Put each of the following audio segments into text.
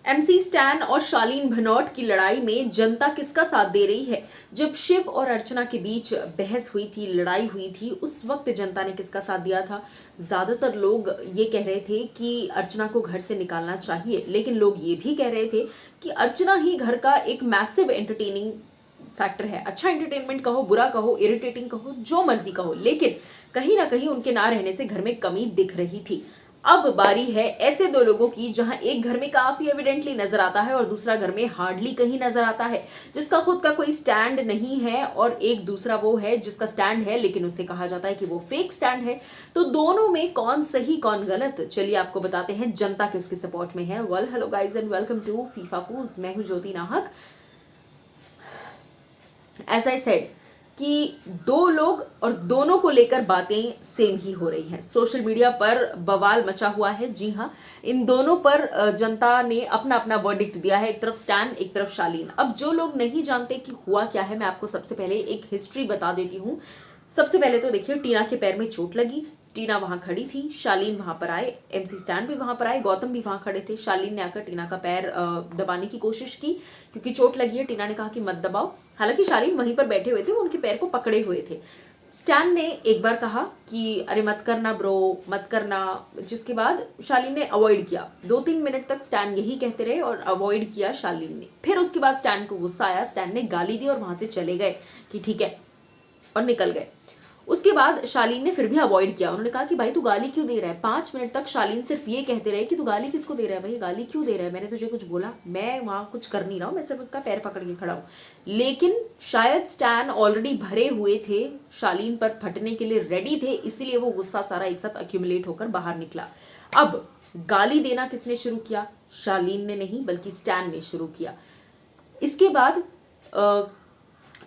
MC stand और शालीन भनोट की लड़ाई में जनता किसका साथ दे रही है? जब शिव और अर्चना के बीच बहस हुई थी, लड़ाई हुई थी, उस वक्त जनता ने किसका साथ दिया था? ज्यादातर लोग ये कह रहे थे कि अर्चना को घर से निकालना चाहिए, लेकिन लोग ये भी कह रहे थे कि अर्चना ही घर का एक मैसिव एंटरटेनिंग फैक्टर है। अच्छा एंटरटेनमेंट कहो, बुरा कहो, इरिटेटिंग कहो, जो मर्जी कहो, लेकिन कहीं ना कहीं उनके ना रहने से घर में कमी दिख रही थी। अब बारी है ऐसे दो लोगों की जहां एक घर में काफी एविडेंटली नजर आता है और दूसरा घर में हार्डली कहीं नजर आता है, जिसका खुद का कोई स्टैंड नहीं है, और एक दूसरा वो है जिसका स्टैंड है लेकिन उसे कहा जाता है कि वो फेक स्टैंड है। तो दोनों में कौन सही कौन गलत, चलिए आपको बताते हैं जनता किसके सपोर्ट में है। Well hello guys and welcome to FIFA फूज। मैं हूं ज्योति नाहक। एज आई सेड कि दो लोग और दोनों को लेकर बातें सेम ही हो रही हैं। सोशल मीडिया पर बवाल मचा हुआ है। जी हाँ, इन दोनों पर जनता ने अपना अपना वर्डिक्ट दिया है, एक तरफ स्टैन, एक तरफ शालीन। अब जो लोग नहीं जानते कि हुआ क्या है, मैं आपको सबसे पहले एक हिस्ट्री बता देती हूँ। सबसे पहले तो देखिए, टीना के पैर में चोट लगी, टीना वहां खड़ी थी, शालीन वहां पर आए, एमसी स्टैन भी वहां पर आए, गौतम भी वहां खड़े थे। शालीन ने आकर टीना का पैर दबाने की कोशिश की क्योंकि चोट लगी है। टीना ने कहा कि मत दबाओ, हालांकि शालीन वहीं पर बैठे हुए थे, वो उनके पैर को पकड़े हुए थे। स्टैन ने एक बार कहा कि अरे मत करना ब्रो, मत करना, जिसके बाद शालीन ने अवॉइड किया। 2-3 मिनट तक स्टैन यही कहते रहे और अवॉइड किया शालीन ने। फिर उसके बाद स्टैन को गुस्सा आया, स्टैन ने गाली दी और वहां से चले गए कि ठीक है, और निकल गए। उसके बाद शालीन ने फिर भी अवॉइड किया। उन्होंने कहा कि भाई तू गाली क्यों दे रहा है? 5 मिनट तक शालीन सिर्फ ये कहते रहे कि तू गाली किसको दे रहा है भाई, गाली क्यों दे रहा है, मैंने तुझे कुछ बोला? मैं वहां कुछ कर नहीं रहा हूं, मैं सिर्फ उसका पैर पकड़ के खड़ा हूं। लेकिन शायद स्टैन ऑलरेडी भरे हुए थे, शालीन पर फटने के लिए रेडी थे, इसीलिए वो गुस्सा सारा एक साथ अक्यूमुलेट होकर बाहर निकला। अब गाली देना किसने शुरू किया? शालीन ने नहीं, बल्कि स्टैन ने शुरू किया। इसके बाद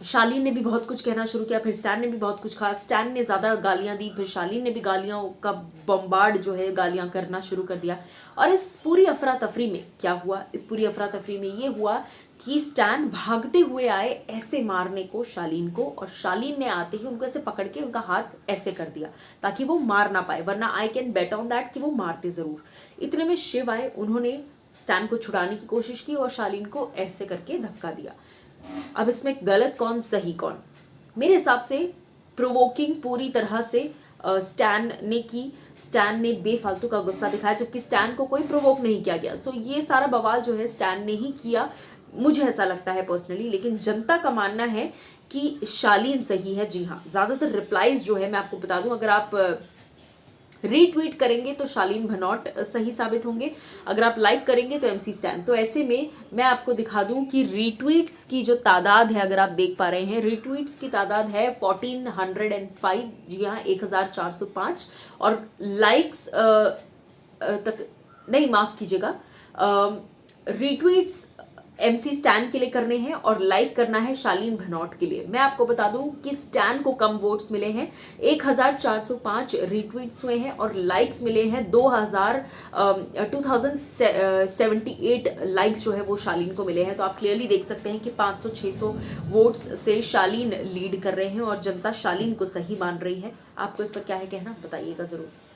शालीन ने भी बहुत कुछ कहना शुरू किया, फिर स्टैन ने भी बहुत कुछ कहा। स्टैन ने ज्यादा गालियां दी, फिर शालीन ने भी गालियां का बम्बार्ड जो है गालियां करना शुरू कर दिया। और इस पूरी अफरा तफरी में क्या हुआ? इस पूरी अफरा तफरी में ये हुआ कि स्टैन भागते हुए आए ऐसे मारने को शालीन को, और शालीन ने आते ही उनको ऐसे पकड़ के उनका हाथ ऐसे कर दिया ताकि वो मार ना पाए, वरना I can bet on that कि वो मारते जरूर। इतने में शिव आए, उन्होंने स्टैन को छुड़ाने की कोशिश की और शालीन को ऐसे करके धक्का दिया। अब इसमें गलत कौन सही कौन? मेरे हिसाब से प्रोवोकिंग पूरी तरह से स्टैन ने की। स्टैन ने बेफालतू का गुस्सा दिखाया, जबकि स्टैन को कोई प्रोवोक नहीं किया गया। सो ये सारा बवाल जो है स्टैन ने ही किया, मुझे ऐसा लगता है पर्सनली। लेकिन जनता का मानना है कि शालीन सही है। जी हाँ, ज्यादातर रिप्लाईज जो है मैं आपको बता दूं, अगर आप रीट्वीट करेंगे तो शालीन भनोट सही साबित होंगे, अगर आप लाइक करेंगे तो एमसी स्टैन। तो ऐसे में मैं आपको दिखा दूं कि रीट्वीट्स की जो तादाद है, अगर आप देख पा रहे हैं, रीट्वीट्स की तादाद है 1405, जी हाँ 1405, और लाइक्स तक नहीं, माफ कीजिएगा, रीट्वीट्स एमसी स्टैन के लिए करने हैं और लाइक करना है शालीन भनोट के लिए। मैं आपको बता दूं कि स्टैन को कम वोट्स मिले हैं, 1405 रीट्वीट्स हुए हैं और लाइक्स मिले हैं 2078 लाइक्स जो है वो शालीन को मिले हैं। तो आप क्लियरली देख सकते हैं कि 500-600 वोट्स से शालीन लीड कर रहे हैं और जनता शालीन को सही मान रही है। आपको इस पर क्या है कहना, बताइएगा जरूर।